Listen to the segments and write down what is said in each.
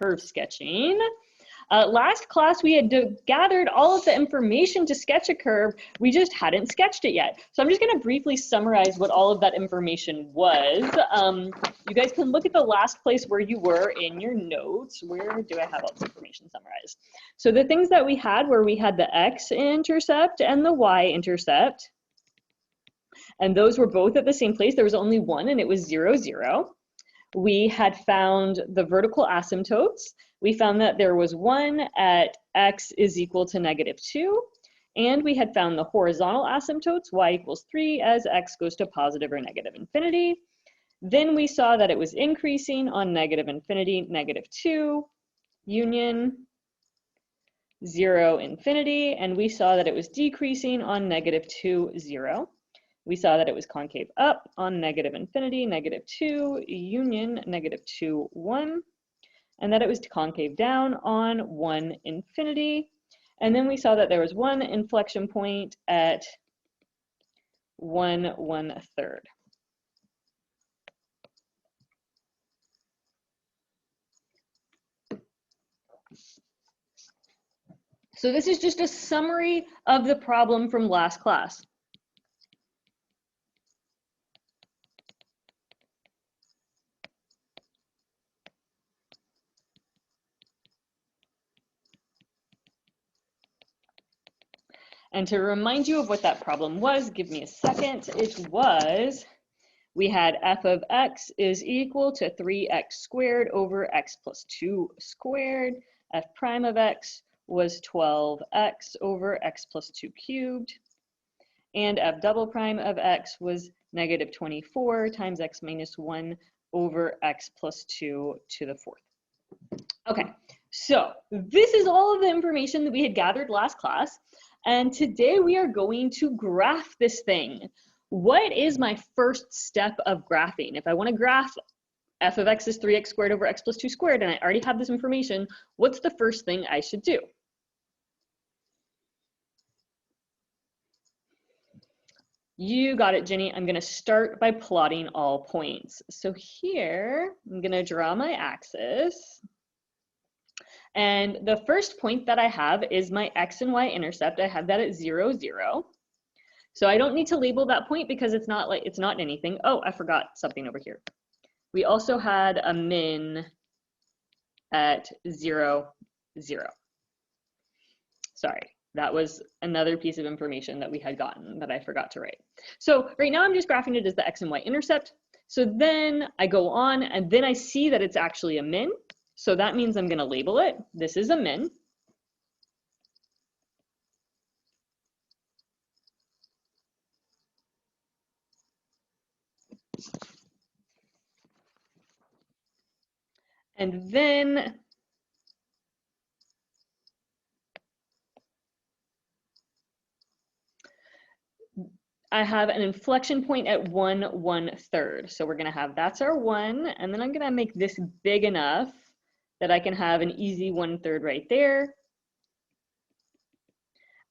curve sketching. Last class, we had gathered all of the information to sketch a curve. We just hadn't sketched it yet. So I'm just going to briefly summarize what all of that information was. You guys can look at the last place where you were in your notes. Where do I have all this information summarized? So the things that we had were we had the x-intercept and the y-intercept. And those were both at the same place. There was only one, and it was 0, 0. We had found the vertical asymptotes. We found that there was one at x is equal to -2. And we had found the horizontal asymptotes, y equals 3, as x goes to positive or negative infinity. Then we saw that it was increasing on negative infinity, -2, union, 0, infinity. And we saw that it was decreasing on -2, 0. We saw that it was concave up on negative infinity, -2, union, -2, 1, and that it was concave down on 1, infinity. And then we saw that there was one inflection point at 1, 1/3. So this is just a summary of the problem from last class. And to remind you of what that problem was, give me a second. It was, we had f of x is equal to 3x squared over x plus 2 squared. F prime of x was 12x over x plus 2 cubed. And f double prime of x was -24 times x minus 1 over x plus 2 to the 4th. Okay, so this is all of the information that we had gathered last class. And today we are going to graph this thing. What is my first step of graphing? If I want to graph f of x is 3x squared over x plus 2 squared, and I already have this information, what's the first thing I should do? You got it, Jenny. I'm going to start by plotting all points. So here, I'm going to draw my axis. And the first point that I have is my x and y intercept. I have that at 0, 0. So I don't need to label that point because it's not anything. Oh, I forgot something over here. We also had a min at 0, 0. Sorry, that was another piece of information that we had gotten that I forgot to write. So right now I'm just graphing it as the x and y intercept. So then I go on and then I see that it's actually a min. So that means I'm going to label it. This is a min. And then I have an inflection point at 1, 1/3. So we're going to have, that's our 1. And then I'm going to make this big enough that I can have an easy 1/3 right there.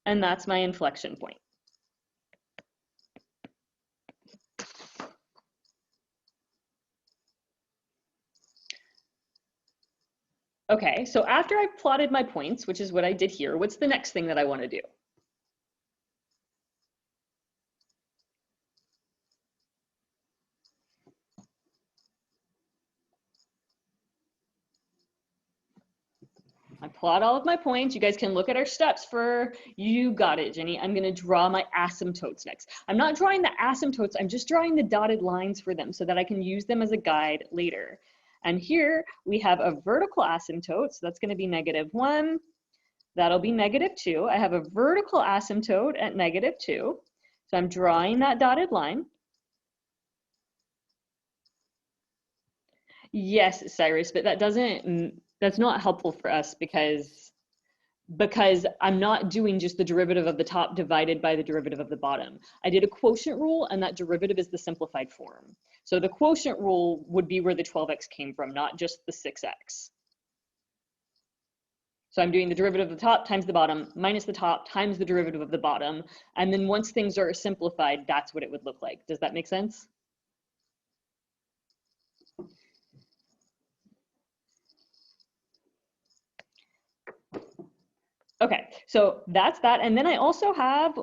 And that's my inflection point. Okay, so after I've plotted my points, which is what I did here, what's the next thing that I want to do? I plot all of my points. You guys can look at our steps for, you got it, Jenny. I'm going to draw my asymptotes next. I'm not drawing the asymptotes. I'm just drawing the dotted lines for them so that I can use them as a guide later. And here we have a vertical asymptote. So that's going to be -1. That'll be -2. I have a vertical asymptote at -2. So I'm drawing that dotted line. Yes, Cyrus, but that's not helpful for us because I'm not doing just the derivative of the top divided by the derivative of the bottom. I did a quotient rule, and that derivative is the simplified form. So the quotient rule would be where the 12x came from, not just the 6x. So I'm doing the derivative of the top times the bottom minus the top times the derivative of the bottom. And then once things are simplified, that's what it would look like. Does that make sense? Okay, so that's that. And then I also have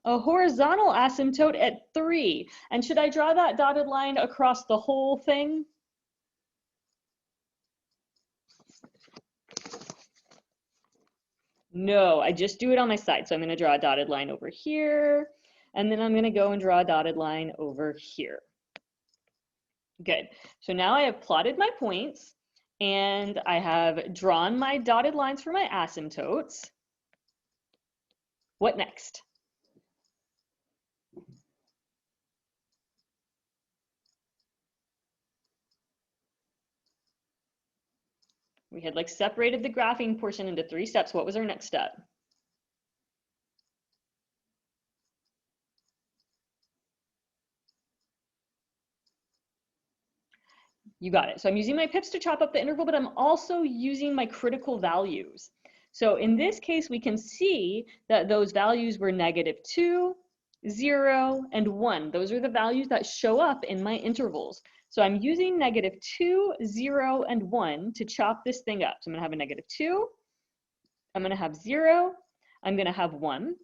a horizontal asymptote at 3. And should I draw that dotted line across the whole thing? No, I just do it on my side. So I'm going to draw a dotted line over here, and then I'm going to go and draw a dotted line over here. Good. So now I have plotted my points, and I have drawn my dotted lines for my asymptotes. What next? We had like separated the graphing portion into 3 steps. What was our next step? You got it. So I'm using my pips to chop up the interval, but I'm also using my critical values. So in this case, we can see that those values were -2, 0, and 1. Those are the values that show up in my intervals. So I'm using -2, 0, and 1 to chop this thing up. So I'm going to have a -2, I'm going to have 0, I'm going to have 1.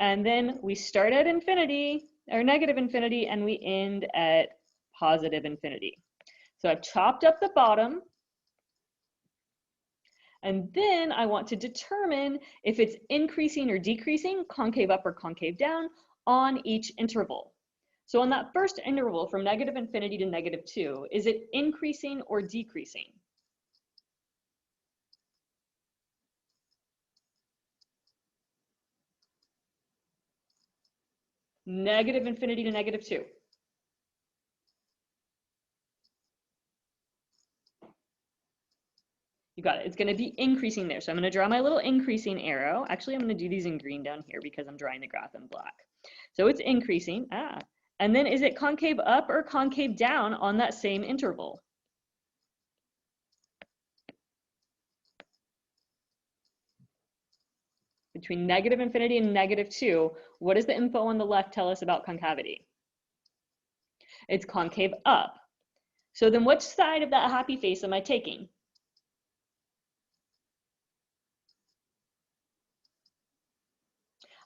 And then we start at infinity, or -infinity, and we end at +infinity. So I've chopped up the bottom, and then I want to determine if it's increasing or decreasing, concave up or concave down, on each interval. So on that first interval from -infinity to -2, is it increasing or decreasing? -infinity to -2. You got it. It's going to be increasing there. So I'm going to draw my little increasing arrow. Actually, I'm going to do these in green down here because I'm drawing the graph in black. So it's increasing. And then is it concave up or concave down on that same interval? Between -infinity and -2, what does the info on the left tell us about concavity? It's concave up. So then which side of that happy face am I taking?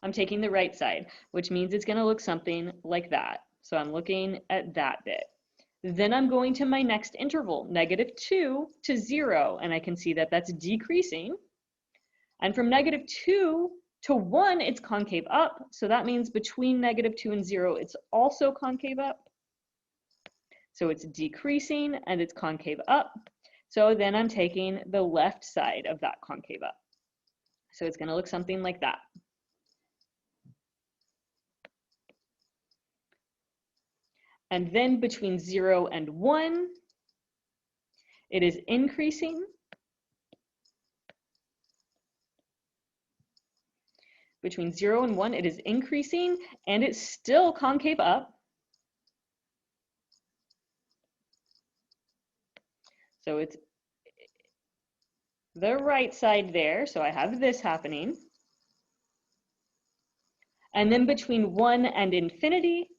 I'm taking the right side, which means it's going to look something like that. So I'm looking at that bit. Then I'm going to my next interval, -2 to 0, and I can see that that's decreasing. And from -2 to 1, it's concave up. So that means between -2 and 0, it's also concave up. So it's decreasing and it's concave up. So then I'm taking the left side of that concave up. So it's going to look something like that. And then between 0 and 1, it is increasing. Between 0 and 1, it is increasing, and it's still concave up. So it's the right side there. So I have this happening. And then between 1 and infinity,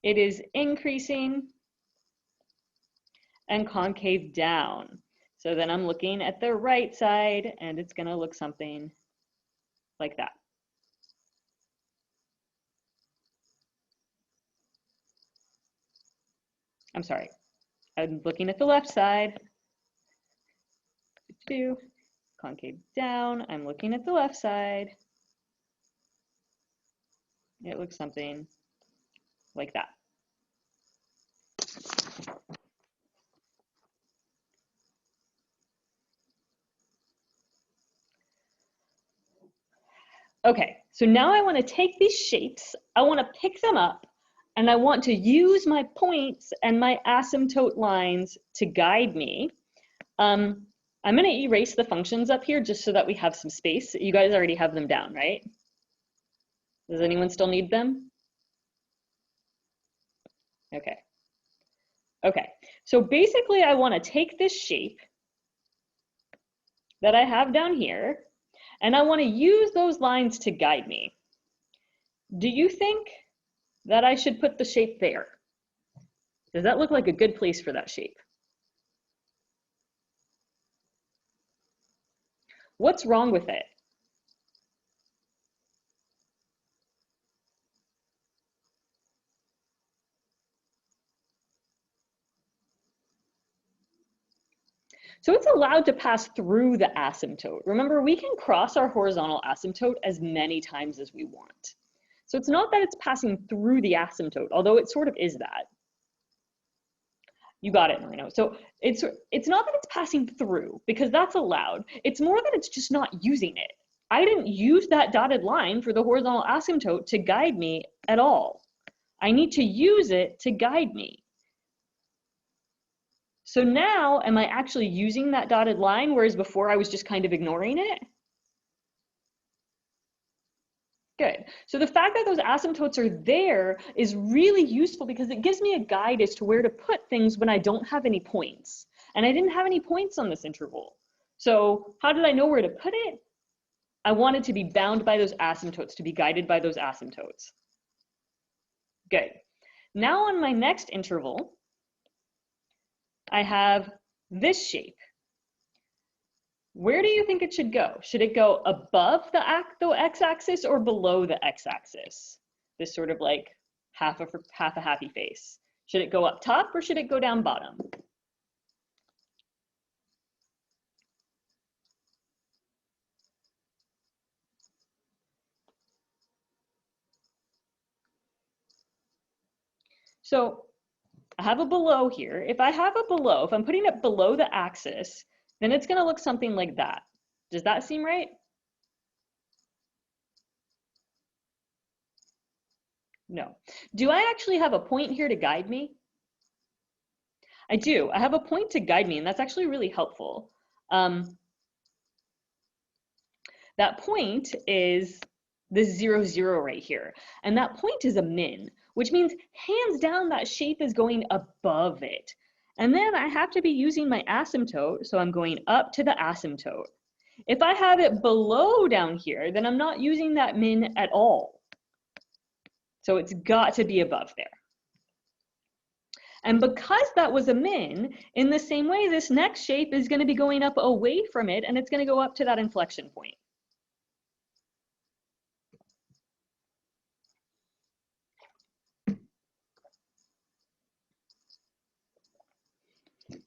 it is increasing and concave down. So then I'm looking at the right side, and it's going to look something like that. I'm sorry, I'm looking at the left side. Concave down, I'm looking at the left side. It looks something like that. Okay, so now I want to take these shapes, I want to pick them up, and I want to use my points and my asymptote lines to guide me. I'm going to erase the functions up here just so that we have some space. You guys already have them down, right? Does anyone still need them? Okay. Okay, so basically I want to take this shape that I have down here, and I want to use those lines to guide me. Do you think that I should put the shape there? Does that look like a good place for that shape? What's wrong with it? So it's allowed to pass through the asymptote. Remember, we can cross our horizontal asymptote as many times as we want. So it's not that it's passing through the asymptote, although it sort of is that. You got it, Marino. So it's not that it's passing through, because that's allowed. It's more that it's just not using it. I didn't use that dotted line for the horizontal asymptote to guide me at all. I need to use it to guide me. So now, am I actually using that dotted line, whereas before I was just kind of ignoring it? Good. So the fact that those asymptotes are there is really useful because it gives me a guide as to where to put things when I don't have any points. And I didn't have any points on this interval. So how did I know where to put it? I wanted to be bound by those asymptotes, to be guided by those asymptotes. Good. Now on my next interval, I have this shape. Where do you think it should go? Should it go above the x-axis or below the x-axis? This sort of like half a happy face. Should it go up top or should it go down bottom? So I have a below here. If I have a below, if I'm putting it below the axis, then it's going to look something like that. Does that seem right? No. Do I actually have a point here to guide me? I do. I have a point to guide me, and that's actually really helpful. That point is this 0, 0 right here. And that point is a min, which means hands down that shape is going above it. And then I have to be using my asymptote, so I'm going up to the asymptote. If I have it below down here, then I'm not using that min at all. So it's got to be above there. And because that was a min, in the same way, this next shape is going to be going up away from it, and it's going to go up to that inflection point.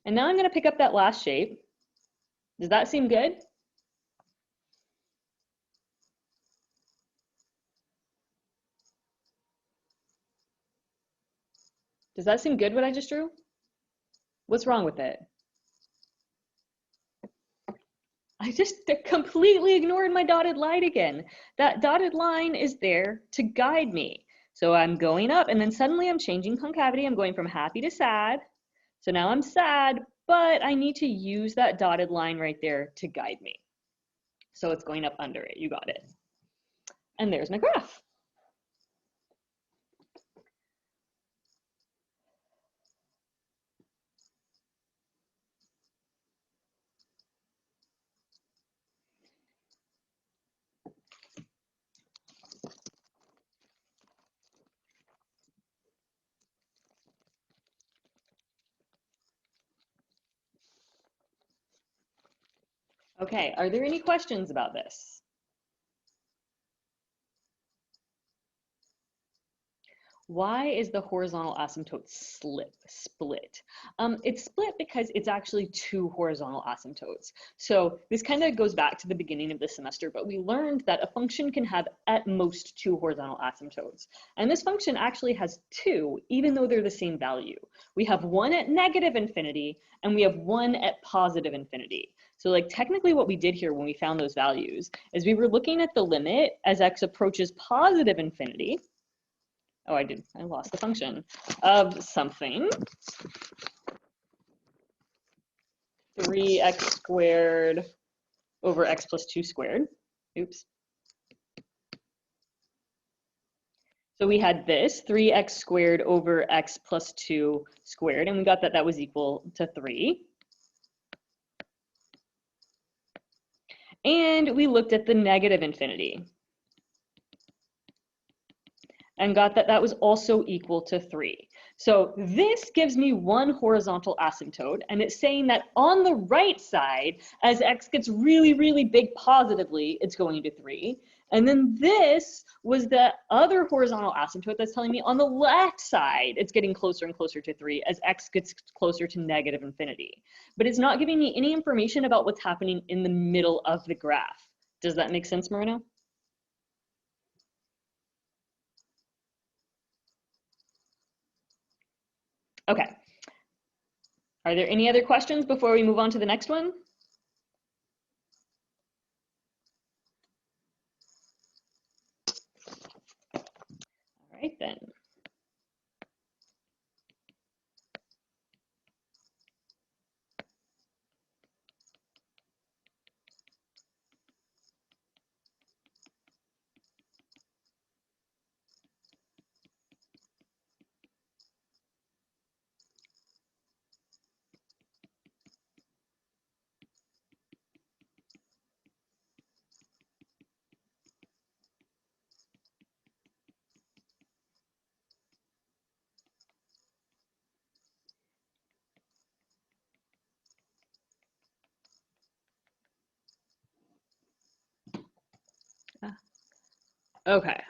And now I'm going to pick up that last shape. Does that seem good? Does that seem good, what I just drew? What's wrong with it? I just completely ignored my dotted line again. That dotted line is there to guide me. So I'm going up and then suddenly I'm changing concavity. I'm going from happy to sad. So now I'm sad, but I need to use that dotted line right there to guide me. So it's going up under it. You got it. And there's my graph. Okay, are there any questions about this? Why is the horizontal asymptote split? It's split because it's actually two horizontal asymptotes. So this kind of goes back to the beginning of the semester, but we learned that a function can have at most two horizontal asymptotes. And this function actually has two, even though they're the same value. We have one at negative infinity, and we have one at positive infinity. So like technically what we did here when we found those values is we were looking at the limit as x approaches positive infinity. Oh, I lost the function of something. 3x squared over x plus 2 squared. Oops. So we had this 3x squared over x plus 2 squared, and we got that that was equal to 3. And we looked at the negative infinity and got that that was also equal to 3. So this gives me one horizontal asymptote, and it's saying that on the right side, as x gets really, really big positively, it's going to 3. And then this was the other horizontal asymptote that's telling me on the left side, it's getting closer and closer to 3 as x gets closer to negative infinity. But it's not giving me any information about what's happening in the middle of the graph. Does that make sense, Marina? Okay. Are there any other questions before we move on to the next one? All right then. Okay.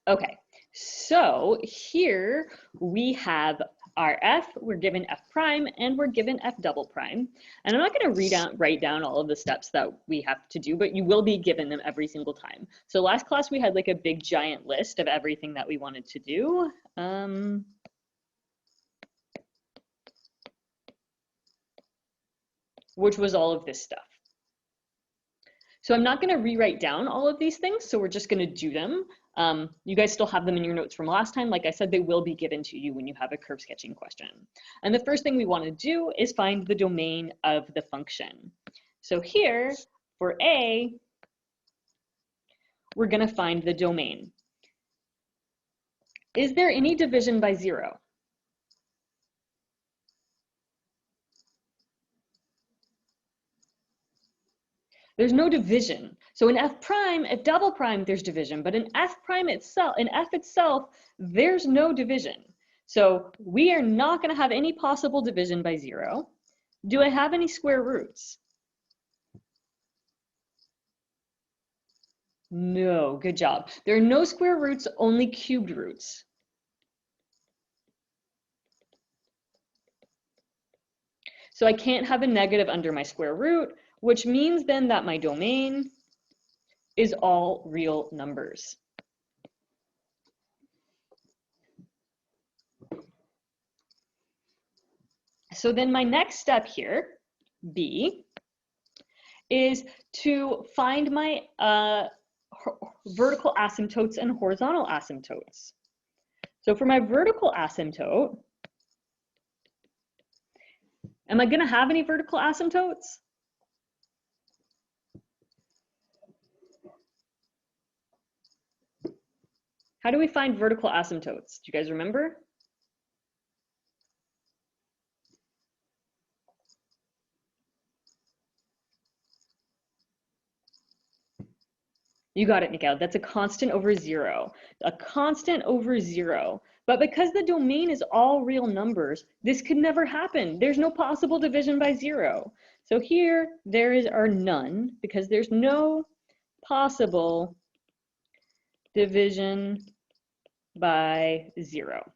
Okay, so here we have our f, we're given f prime, and we're given f double prime. And I'm not going to write down all of the steps that we have to do, but you will be given them every single time. So last class we had like a big giant list of everything that we wanted to do. Which was all of this stuff. So I'm not going to rewrite down all of these things, so we're just going to do them. You guys still have them in your notes from last time. Like I said, they will be given to you when you have a curve sketching question. And the first thing we want to do is find the domain of the function. So here, for A, we're going to find the domain. Is there any division by 0? There's no division. So in f prime, f double prime, there's division, but in f prime itself, in f itself, there's no division. So we are not going to have any possible division by 0. Do I have any square roots? No, good job. There are no square roots, only cubed roots. So I can't have a negative under my square root, which means then that my domain is all real numbers. So then my next step here, B, is to find my vertical asymptotes and horizontal asymptotes. So for my vertical asymptote, am I going to have any vertical asymptotes? How do we find vertical asymptotes? Do you guys remember? You got it, Mikhail. That's a constant over 0. A constant over 0. But because the domain is all real numbers, this could never happen. There's no possible division by 0. So here, there is our none, because there's no possible division by 0.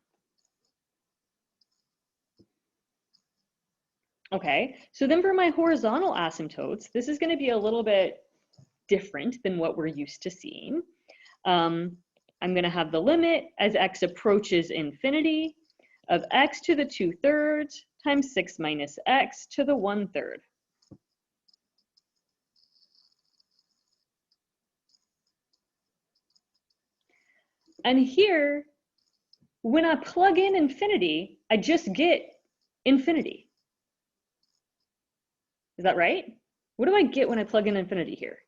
Okay, so then for my horizontal asymptotes, this is going to be a little bit different than what we're used to seeing. I'm going to have the limit as x approaches infinity of x to the 2/3 times 6 minus x to the 1/3. And here, when I plug in infinity, I just get infinity. Is that right? What do I get when I plug in infinity here?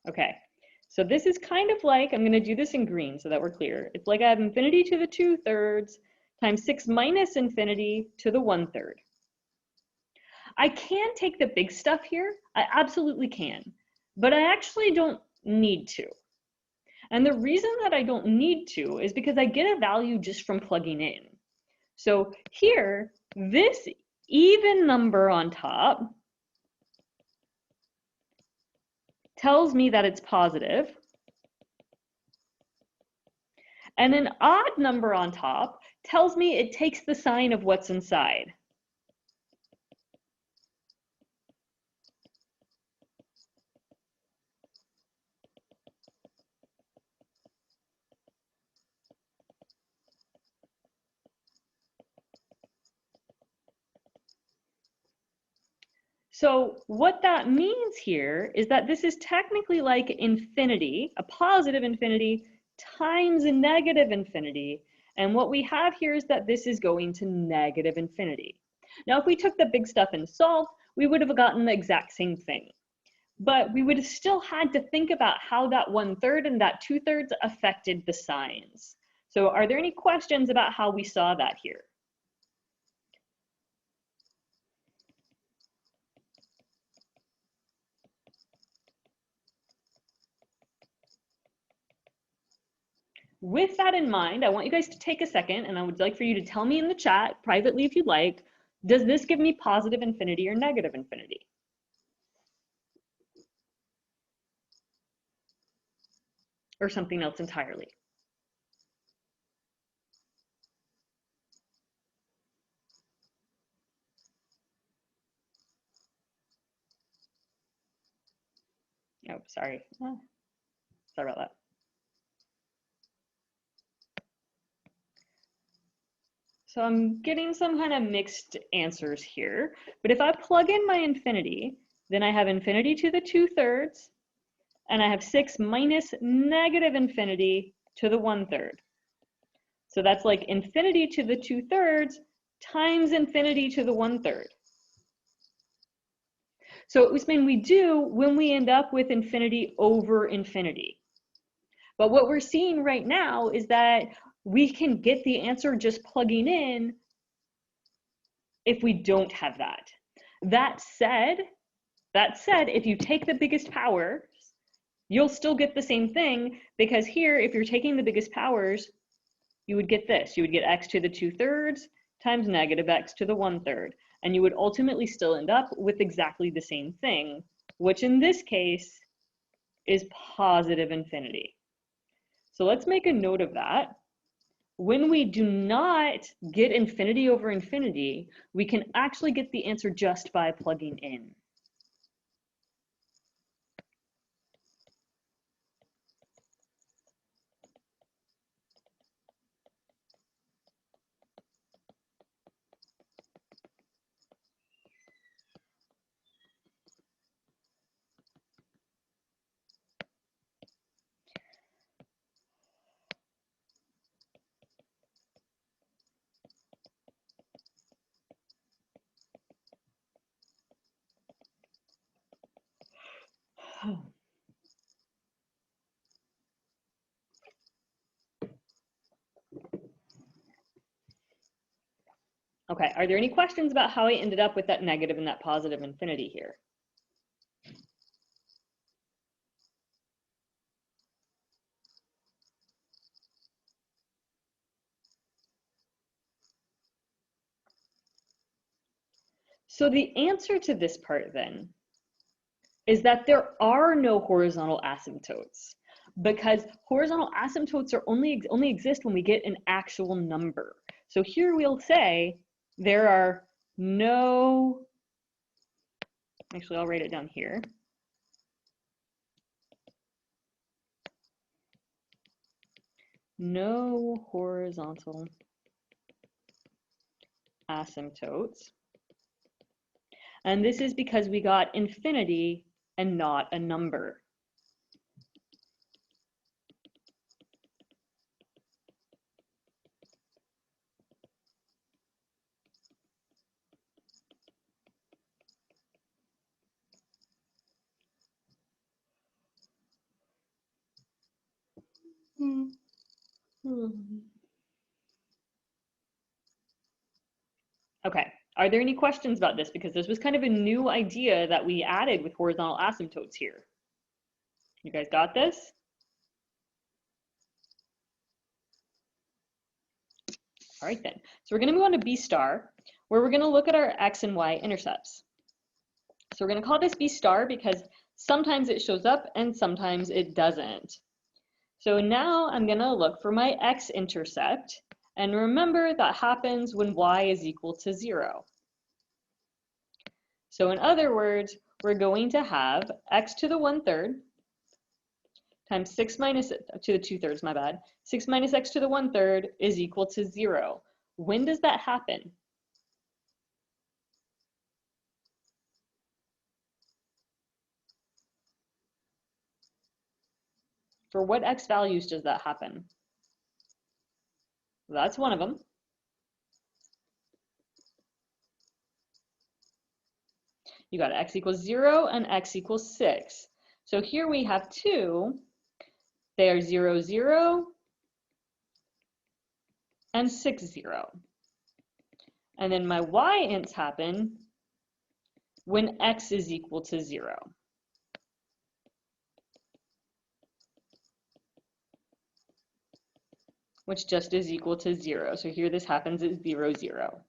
Okay, so this is kind of like, I'm going to do this in green so that we're clear. It's like I have infinity to the 2/3 times 6 minus infinity to the 1/3. I can take the big stuff here. I absolutely can, but I actually don't need to. And the reason that I don't need to is because I get a value just from plugging in. So here, this even number on top tells me that it's positive, and an odd number on top tells me it takes the sign of what's inside. So what that means here is that this is technically like infinity, a positive infinity, times a negative infinity. And what we have here is that this is going to negative infinity. Now, if we took the big stuff and solved, we would have gotten the exact same thing. But we would have still had to think about how that 1/3 and that 2/3 affected the signs. So are there any questions about how we saw that here? With that in mind, I want you guys to take a second, and I would like for you to tell me in the chat, privately if you'd like, does this give me positive infinity or negative infinity? Or something else entirely? Oh, sorry. Oh, sorry about that. So I'm getting some kind of mixed answers here. But if I plug in my infinity, then I have infinity to the 2/3, and I have 6 minus negative infinity to the 1/3. So that's like infinity to the 2/3 times infinity to the 1/3. So Usman, we do when we end up with infinity over infinity. But what we're seeing right now is that we can get the answer just plugging in if we don't have that. That said, if you take the biggest powers, you'll still get the same thing, because here, if you're taking the biggest powers, you would get this. You would get x to the 2/3 times negative x to the 1/3. And you would ultimately still end up with exactly the same thing, which in this case is positive infinity. So let's make a note of that. When we do not get infinity over infinity, we can actually get the answer just by plugging in. Okay, are there any questions about how I ended up with that negative and that positive infinity here? So the answer to this part then is that there are no horizontal asymptotes, because horizontal asymptotes are only exist when we get an actual number. So here we'll say there are no, actually I'll write it down here. No horizontal asymptotes. And this is because we got infinity and not a number. Okay, are there any questions about this? Because this was kind of a new idea that we added with horizontal asymptotes here. You guys got this? All right then, so we're gonna move on to B star, where we're gonna look at our X and Y intercepts. So we're gonna call this B star because sometimes it shows up and sometimes it doesn't. So now I'm gonna look for my X intercept, and remember that happens when Y is equal to 0. So in other words, we're going to have X to the 1/3 times 6 minus, to the 2/3, my bad. 6 minus X to the 1/3 is equal to 0. When does that happen? For what X values does that happen? That's one of them. You got X equals 0 and X equals 6. So here we have 2. They are 0, 0, and 6, 0. And then my Y ints happen when X is equal to 0. Which just is equal to 0. So here this happens at 0, 0.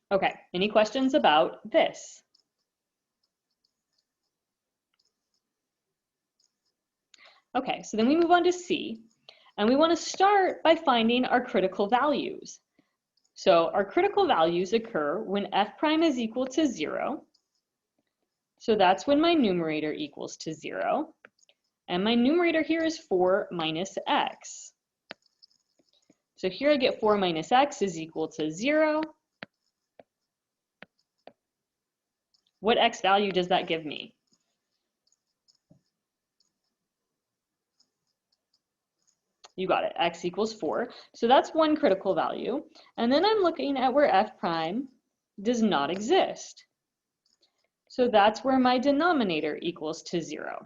Okay, any questions about this? Okay, so then we move on to C, and we want to start by finding our critical values. So our critical values occur when f prime is equal to 0. So that's when my numerator equals to 0. And my numerator here is 4 minus x. So here I get 4 minus x is equal to 0. What x value does that give me? You got it, x equals 4. So that's one critical value. And then I'm looking at where f prime does not exist. So that's where my denominator equals to 0.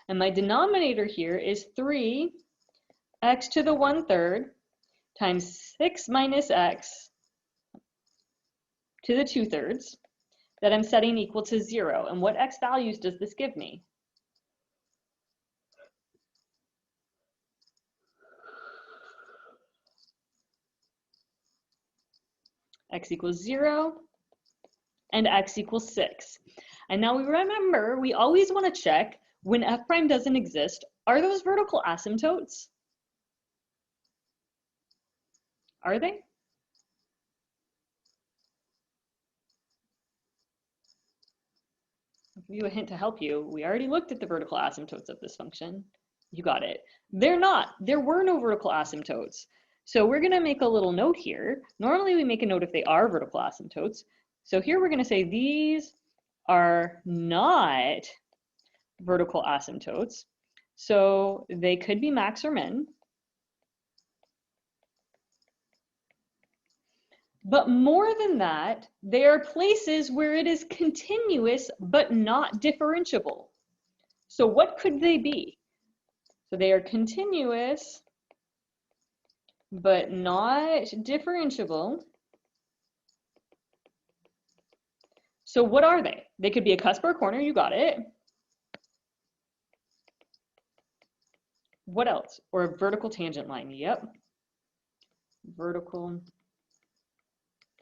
And my denominator here is 3 x to the 1/3 times 6 minus x to the 2/3 that I'm setting equal to 0. And what x values does this give me? X equals 0 and x equals 6. And now we remember, we always want to check when f prime doesn't exist, are those vertical asymptotes? Are they? I'll give you a hint to help you. We already looked at the vertical asymptotes of this function. You got it. They're not. There were no vertical asymptotes. So we're going to make a little note here. Normally we make a note if they are vertical asymptotes. So here we're going to say these are not vertical asymptotes. So they could be max or min. But more than that, they are places where it is continuous but not differentiable. So what could they be? So they are continuous but not differentiable. So what are they? They could be a cusp or a corner, you got it. What else? Or a vertical tangent line, yep. Vertical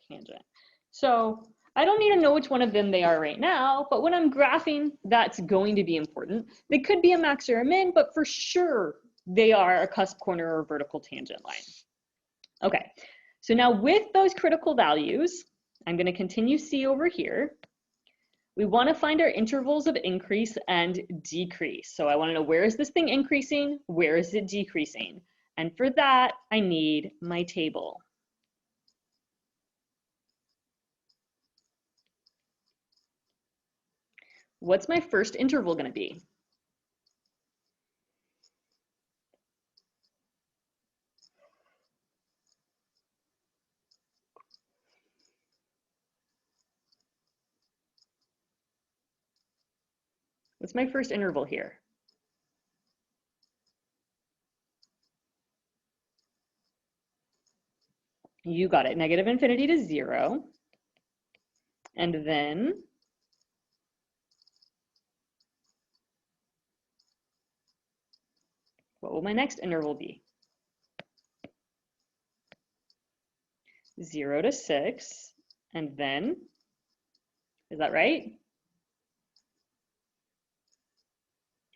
tangent. So I don't need to know which one of them they are right now, but when I'm graphing, that's going to be important. They could be a max or a min, but for sure they are a cusp, corner, or vertical tangent line. Okay, so now with those critical values, I'm going to continue C over here. We want to find our intervals of increase and decrease. So I want to know, where is this thing increasing? Where is it decreasing? And for that, I need my table. What's my first interval going to be? What's my first interval here? You got it, negative infinity to 0. And then what will my next interval be? 0 to 6. And then, is that right?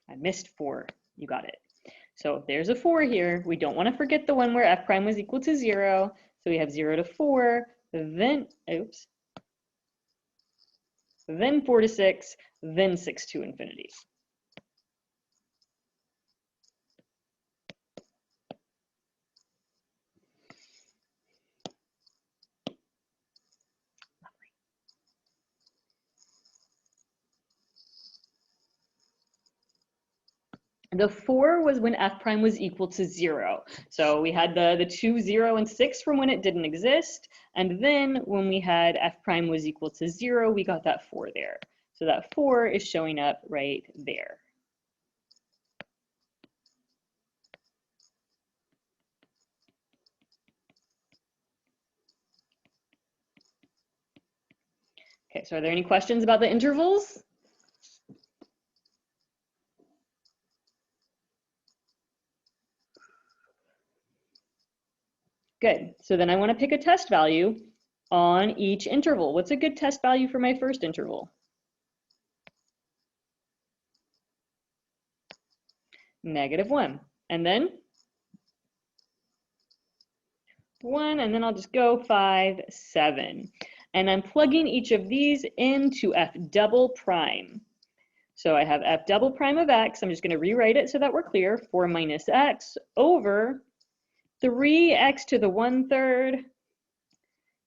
I missed 4. You got it. So there's a 4 here. We don't want to forget the one where f prime was equal to 0. So we have 0 to 4, then, oops, then 4 to 6, then 6 to infinity. The 4 was when f prime was equal to 0. So we had the 2, 0, and 6 from when it didn't exist. And then when we had f prime was equal to 0, we got that 4 there. So that 4 is showing up right there. Okay, so are there any questions about the intervals? Good. So then I want to pick a test value on each interval. What's a good test value for my first interval? -1. And then 1, and then I'll just go 5, 7. And I'm plugging each of these into f double prime. So I have f double prime of x. I'm just going to rewrite it so that we're clear. 4 minus x over 3x to the 1/3,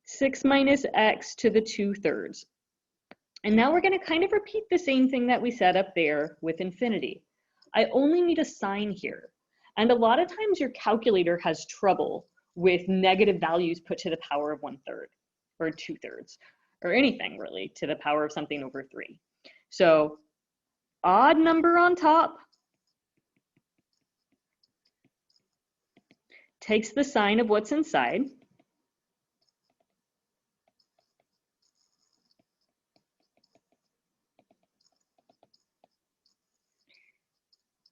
6 minus x to the 2/3. And now we're going to kind of repeat the same thing that we said up there with infinity. I only need a sign here. And a lot of times your calculator has trouble with negative values put to the power of 1/3 or 2/3 or anything really to the power of something over 3. So odd number on top takes the sign of what's inside.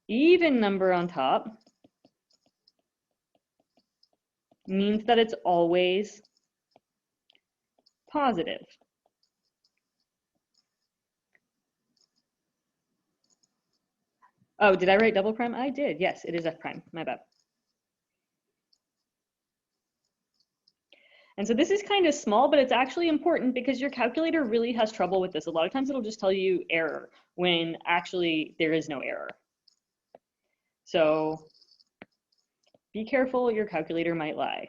Even number on top means that it's always positive. Oh, did I write double prime? I did. Yes, it is f prime. My bad. And so this is kind of small, but it's actually important because your calculator really has trouble with this. A lot of times it'll just tell you error when actually there is no error. So be careful, your calculator might lie.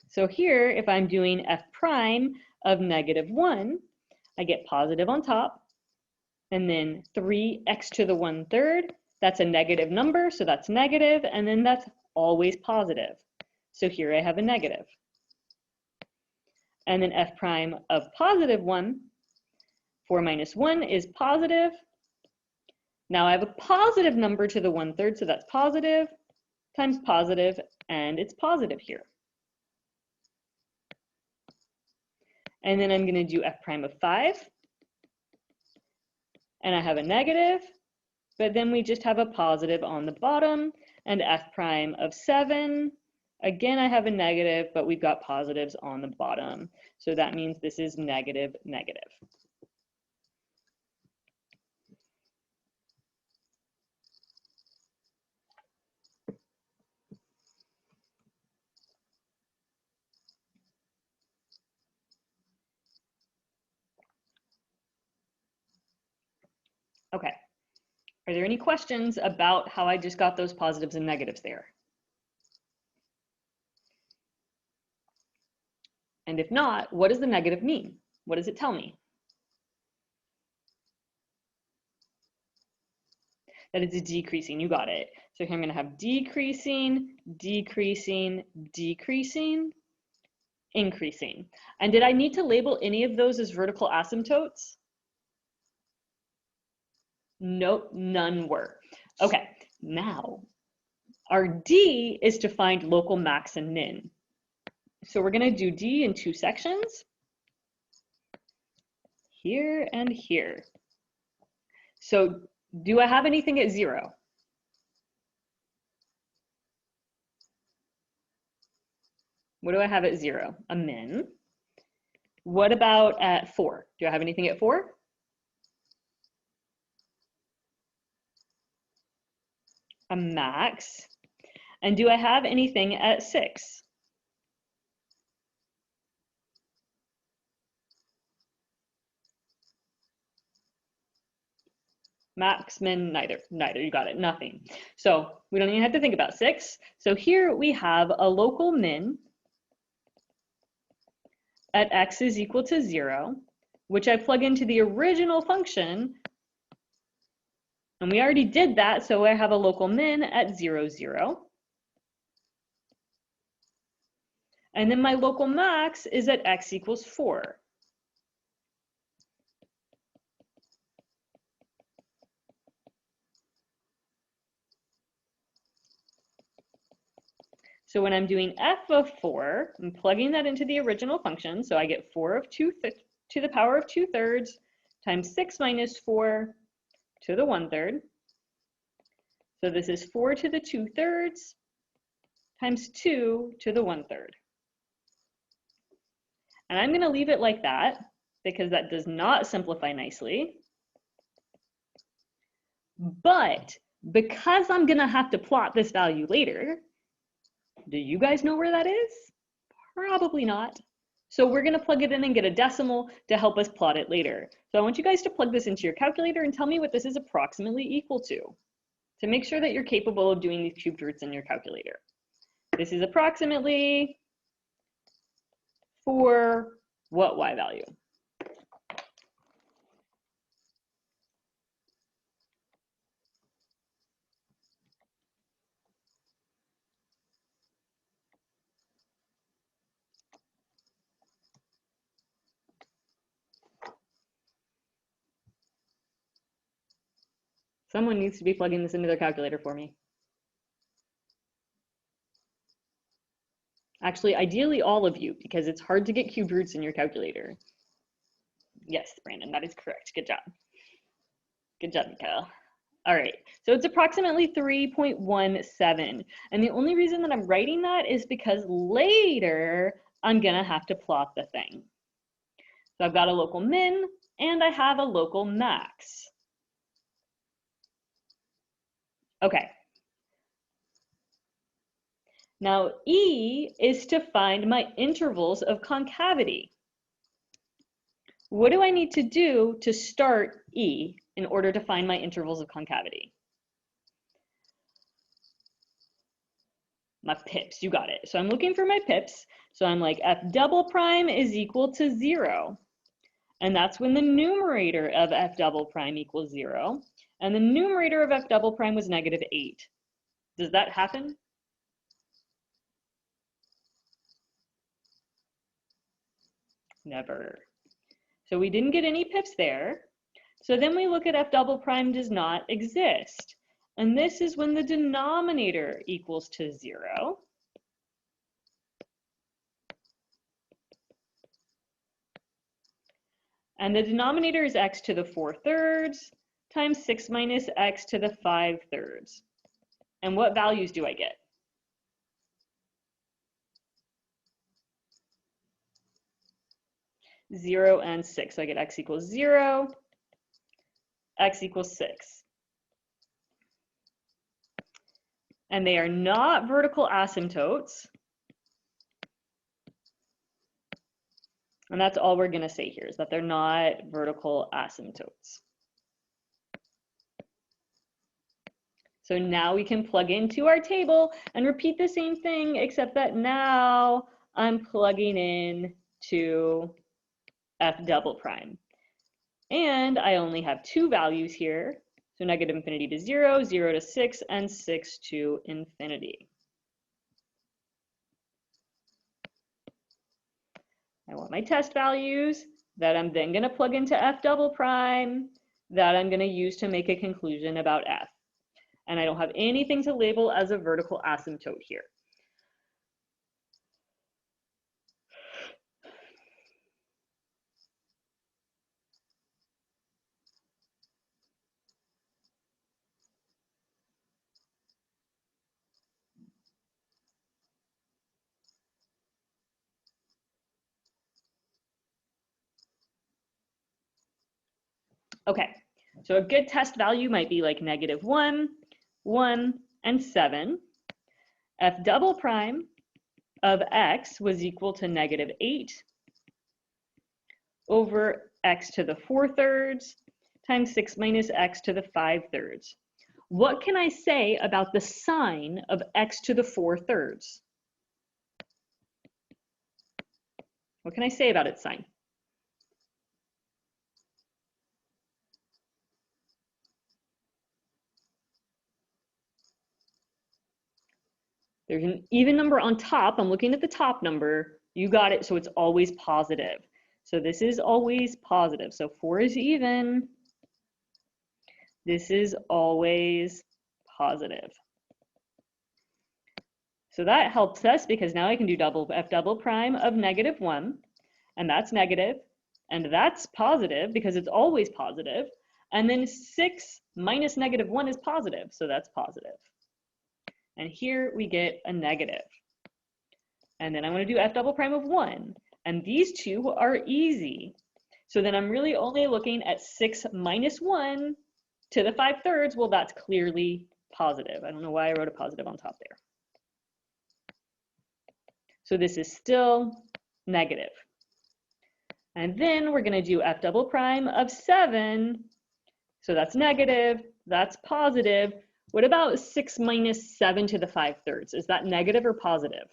So here, if I'm doing f prime of -1, I get positive on top, and then 3x to the 1/3, that's a negative number, so that's negative, and then that's always positive. So here I have a negative. And then f prime of +1, 4 minus 1 is positive. Now I have a positive number to the 1/3, so that's positive times positive, and it's positive here. And then I'm going to do f prime of 5. And I have a negative, but then we just have a positive on the bottom, and f prime of 7. Again, I have a negative, but we've got positives on the bottom. So that means this is negative, negative. Okay. Are there any questions about how I just got those positives and negatives there? And if not, what does the negative mean? What does it tell me? That it's decreasing, you got it. So here I'm gonna have decreasing, decreasing, decreasing, increasing. And did I need to label any of those as vertical asymptotes? Nope, none were. Okay, now our D is to find local max and min. So we're gonna do D in 2 sections, here and here. So do I have anything at 0? What do I have at 0? A min. What about at 4? Do I have anything at 4? A max. And do I have anything at 6? Max, min, neither, you got it, nothing. So we don't even have to think about 6. So here we have a local min at x is equal to 0, which I plug into the original function. And we already did that, so I have a local min at 0, 0. And then my local max is at x equals 4. So when I'm doing f of 4, I'm plugging that into the original function. So I get 4 of 2 to the power of 2/3 times 6 minus 4 to the 1/3. So this is 4 to the 2/3 times 2 to the 1/3. And I'm going to leave it like that because that does not simplify nicely. But because I'm going to have to plot this value later, do you guys know where that is? Probably not. So we're going to plug it in and get a decimal to help us plot it later. So I want you guys to plug this into your calculator and tell me what this is approximately equal to make sure that you're capable of doing these cubed roots in your calculator. This is approximately for what y value? Someone needs to be plugging this into their calculator for me. Actually, ideally all of you, because it's hard to get cubed roots in your calculator. Yes, Brandon, that is correct. Good job. Good job, Mikhail. All right, so it's approximately 3.17. And the only reason that I'm writing that is because later I'm gonna have to plot the thing. So I've got a local min and I have a local max. Okay. Now E is to find my intervals of concavity. What do I need to do to start E in order to find my intervals of concavity? My pips, you got it. So I'm looking for my pips. So I'm like f double prime is equal to 0. And that's when the numerator of f double prime equals 0. And the numerator of f double prime was -8. Does that happen? Never. So we didn't get any pips there. So then we look at f double prime does not exist. And this is when the denominator equals to 0. And the denominator is x to the 4/3 times 6 minus x to the 5/3. And what values do I get? Zero and 6. So I get x equals 0, x equals 6. And they are not vertical asymptotes. And that's all we're going to say here, is that they're not vertical asymptotes. So now we can plug into our table and repeat the same thing, except that now I'm plugging in to f double prime. And I only have two values here. So negative infinity to 0, 0 to 6, and 6 to infinity. I want my test values that I'm then going to plug into f double prime that I'm going to use to make a conclusion about f. And I don't have anything to label as a vertical asymptote here. Okay, so a good test value might be like -1, 1, and 7. F double prime of x was equal to -8 over x to the 4/3 times 6 minus x to the 5/3. What can I say about the sign of x to the 4/3? What can I say about its sign? There's an even number on top. I'm looking at the top number. You got it, so it's always positive. So this is always positive. So 4 is even. This is always positive. So that helps us because now I can do f double prime of -1, and that's negative, and that's positive because it's always positive. And then 6 minus -1 is positive, so that's positive. And here we get a negative. And then I want to do f double prime of 1. And these two are easy. So then I'm really only looking at 6 minus 1 to the 5/3. Well, that's clearly positive. I don't know why I wrote a positive on top there. So this is still negative. And then we're going to do f double prime of 7. So that's negative. That's positive. What about 6 minus 7 to the 5/3? Is that negative or positive?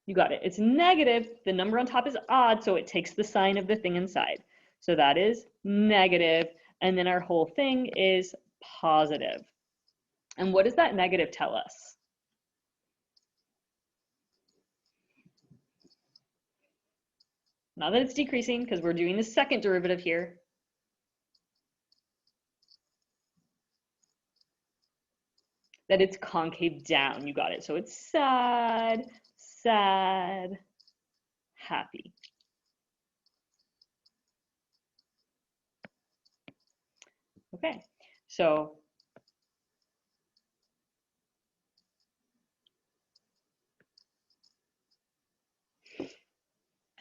You got it. It's negative. The number on top is odd, so it takes the sign of the thing inside. So that is negative, and then our whole thing is positive. And what does that negative tell us? Not that it's decreasing, because we're doing the second derivative here. That it's concave down. You got it. So it's sad, sad, happy. Okay, so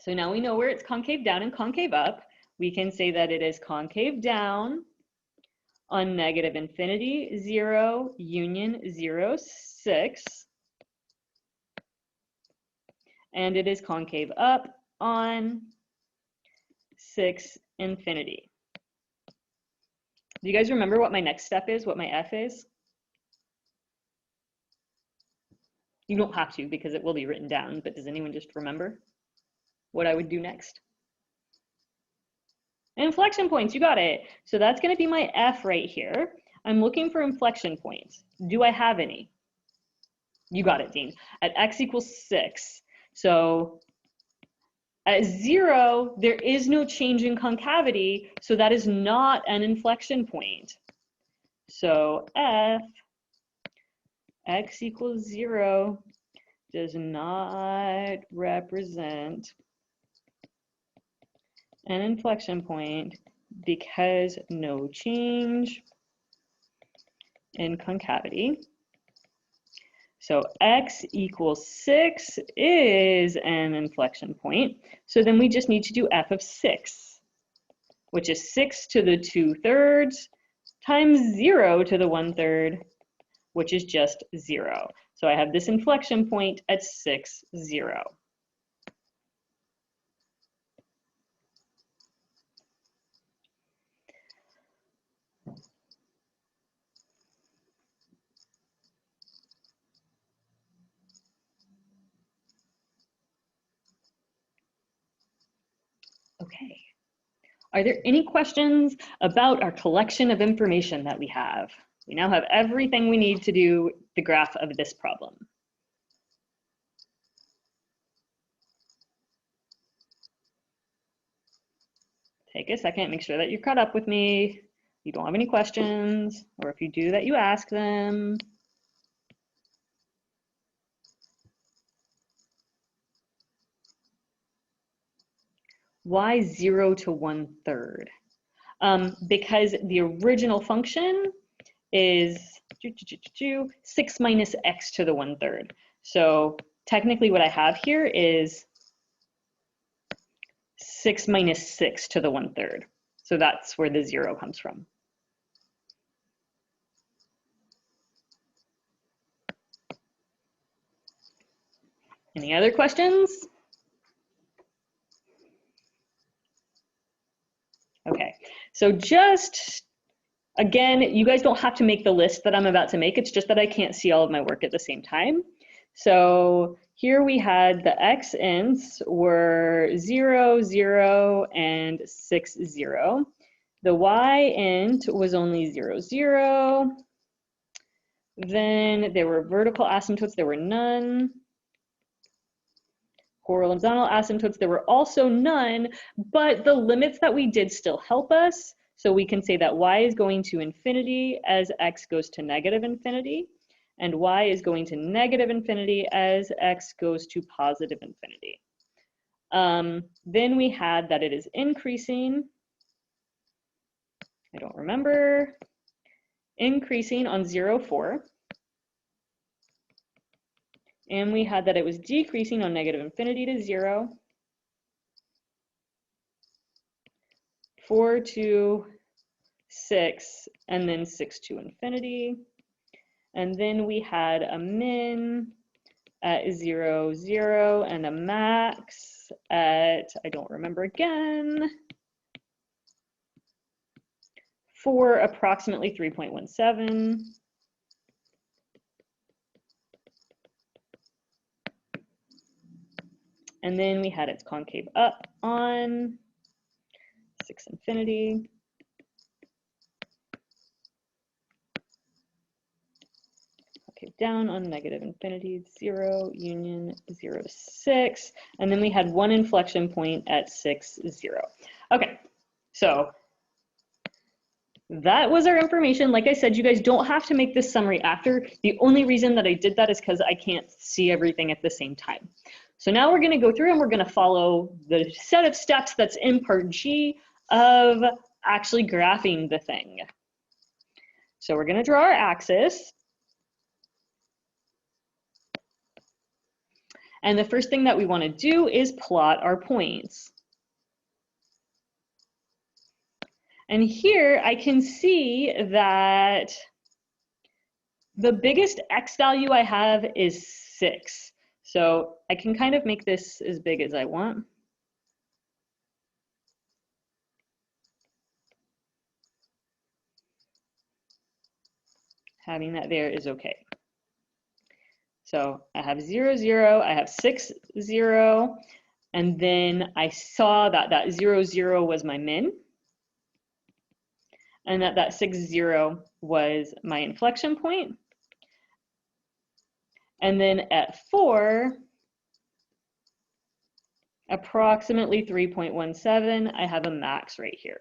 now we know where it's concave down and concave up. We can say that it is concave down on negative infinity, 0, union 0, 6. And it is concave up on 6, infinity. Do you guys remember what my next step is, what my f is? You don't have to because it will be written down, but does anyone just remember what I would do next? Inflection points, you got it. So that's going to be my f right here. I'm looking for inflection points. Do I have any? You got it, Dean. At x equals 6. So at 0, there is no change in concavity, so that is not an inflection point. So f x equals 0 does not represent an inflection point because no change in concavity. So x equals 6 is an inflection point. So then we just need to do f of 6, which is 6 to the 2/3 times 0 to the 1/3, which is just 0. So I have this inflection point at 6, 0. Okay. Are there any questions about our collection of information that we have? We now have everything we need to do the graph of this problem. Take a second, make sure that you're caught up with me. You don't have any questions, or if you do, that you ask them. Why 0 to 1/3? Because the original function is 6 minus x to the 1/3. So technically what I have here is 6 minus 6 to the 1/3. So that's where the 0 comes from. Any other questions? Okay, so just, again, you guys don't have to make the list that I'm about to make. It's just that I can't see all of my work at the same time. So here we had the x ints were 0, 0, and 6, 0. The y int was only 0, 0. Then there were vertical asymptotes, there were none. Horizontal asymptotes, there were also none, but the limits that we did still help us. So we can say that y is going to infinity as x goes to negative infinity, and y is going to negative infinity as x goes to positive infinity. Then we had that it is increasing. I don't remember. Increasing on 0, 4. And we had that it was decreasing on negative infinity to 0. 4 to 6, and then 6 to infinity. And then we had a min at 0, 0, and a max at, I don't remember again, for approximately 3.17. And then we had its concave up on 6 infinity. Concave down on negative infinity, 0, union 0 to 6. And then we had one inflection point at 6, 0. Okay, so that was our information. Like I said, you guys don't have to make this summary after. The only reason that I did that is because I can't see everything at the same time. So now we're going to go through and we're going to follow the set of steps that's in part G of actually graphing the thing. So we're going to draw our axis. And the first thing that we want to do is plot our points. And here I can see that the biggest x value I have is 6. So I can kind of make this as big as I want. Having that there is okay. So I have 0, 0, I have 6, 0, and then I saw that that 0, 0 was my min, and that that 6, 0 was my inflection point. And then at 4, approximately 3.17, I have a max right here.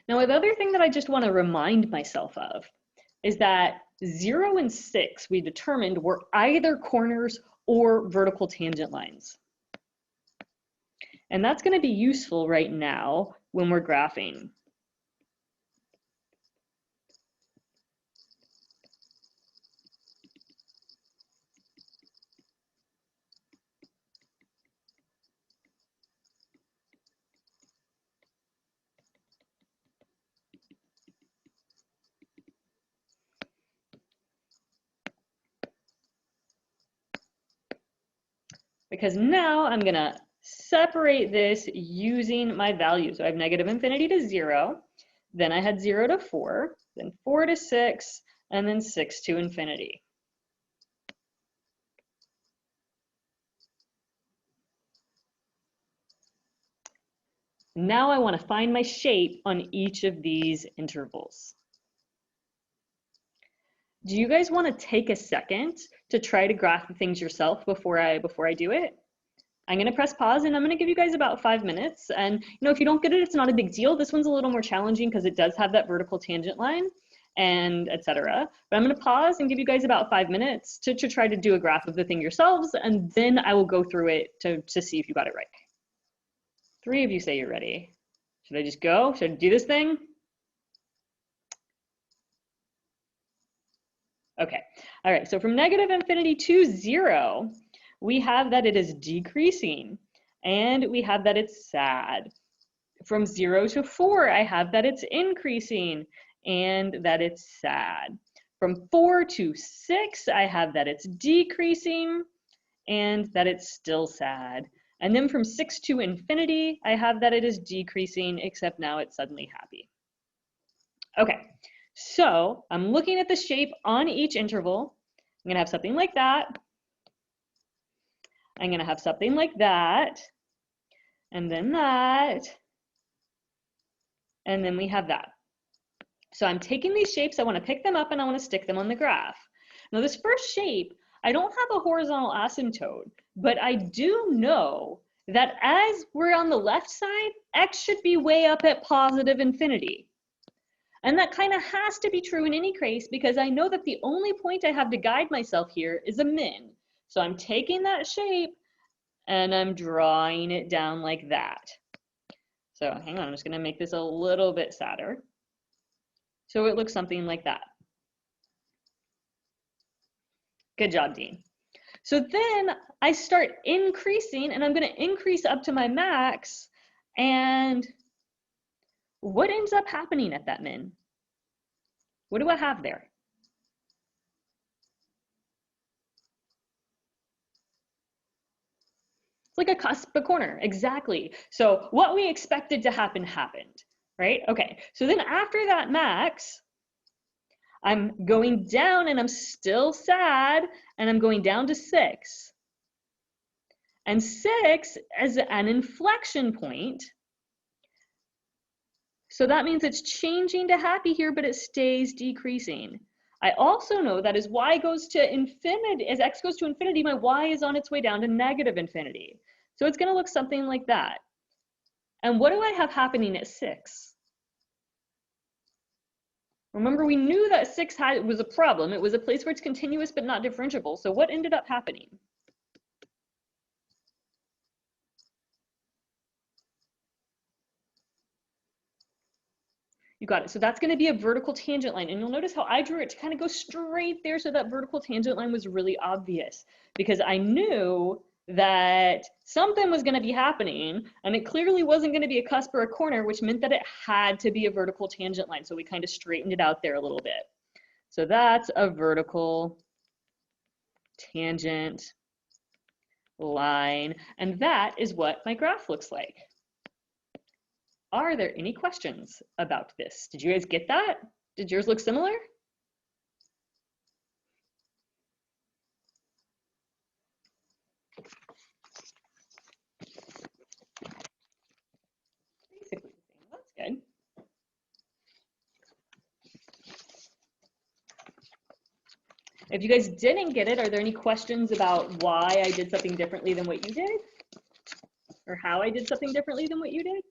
Now, the other thing that I just want to remind myself of is that 0 and 6 we determined were either corners or vertical tangent lines. And that's going to be useful right now when we're graphing. Because now I'm going to separate this using my value. So I have negative infinity to 0, then I had 0 to 4, then 4 to 6, and then 6 to infinity. Now I want to find my shape on each of these intervals. Do you guys want to take a second to try to graph the things yourself before I do it? I'm going to press pause and I'm going to give you guys about 5 minutes. And if you don't get it, it's not a big deal. This one's a little more challenging because it does have that vertical tangent line and etc. But I'm going to pause and give you guys about 5 minutes to try to do a graph of the thing yourselves, and then I will go through it to see if you got it right. 3 of you say you're ready. Should I just go? Should I do this thing? Okay. All right. So from negative infinity to 0, we have that it is decreasing, and we have that it's sad. From 0 to 4, I have that it's increasing and that it's sad. From 4 to 6, I have that it's decreasing and that it's still sad. And then from 6 to infinity, I have that it is decreasing, except now it's suddenly happy. Okay, so I'm looking at the shape on each interval. I'm going to have something like that. I'm going to have something like that. And then that. And then we have that. So I'm taking these shapes, I want to pick them up and I want to stick them on the graph. Now this first shape, I don't have a horizontal asymptote, but I do know that as we're on the left side, x should be way up at positive infinity. And that kind of has to be true in any case because I know that the only point I have to guide myself here is a min. So I'm taking that shape and I'm drawing it down like that. So hang on, I'm just going to make this a little bit sadder. So it looks something like that. Good job, Dean. So then I start increasing, and I'm going to increase up to my max. And what ends up happening at that min? What do I have there? It's like a cusp, a corner, exactly. So what we expected to happen happened, right? Okay, so then after that max, I'm going down and I'm still sad, and I'm going down to 6. And 6 is an inflection point. So that means it's changing to happy here, but it stays decreasing. I also know that as y goes to infinity, as x goes to infinity, my y is on its way down to negative infinity. So it's going to look something like that. And what do I have happening at 6? Remember, we knew that 6 was a problem. It was a place where it's continuous but not differentiable. So what ended up happening? You got it. So that's going to be a vertical tangent line. And you'll notice how I drew it to kind of go straight there so that vertical tangent line was really obvious because I knew that something was going to be happening and it clearly wasn't going to be a cusp or a corner, which meant that it had to be a vertical tangent line. So we kind of straightened it out there a little bit. So that's a vertical tangent line. And that is what my graph looks like. Are there any questions about this? Did you guys get that? Did yours look similar? Basically the same. That's good. If you guys didn't get it, are there any questions about why I did something differently than what you did? Or how I did something differently than what you did?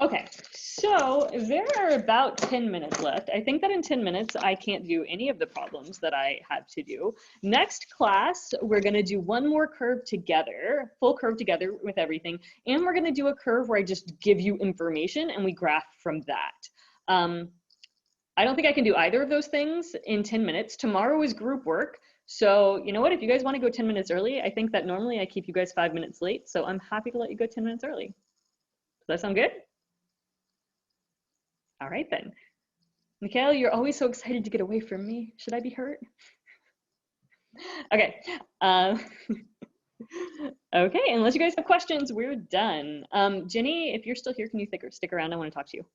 Okay, so there are about 10 minutes left. I think that in 10 minutes, I can't do any of the problems that I have to do. Next class, we're gonna do one more curve together, full curve together with everything. And we're gonna do a curve where I just give you information and we graph from that. I don't think I can do either of those things in 10 minutes. Tomorrow is group work. So you know what, if you guys wanna go 10 minutes early, I think that normally I keep you guys 5 minutes late. So I'm happy to let you go 10 minutes early. Does that sound good? All right then. Mikhail, you're always so excited to get away from me. Should I be hurt? Okay. Okay, unless you guys have questions, we're done. Jenny, if you're still here, can you stick around? I want to talk to you.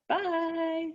Bye.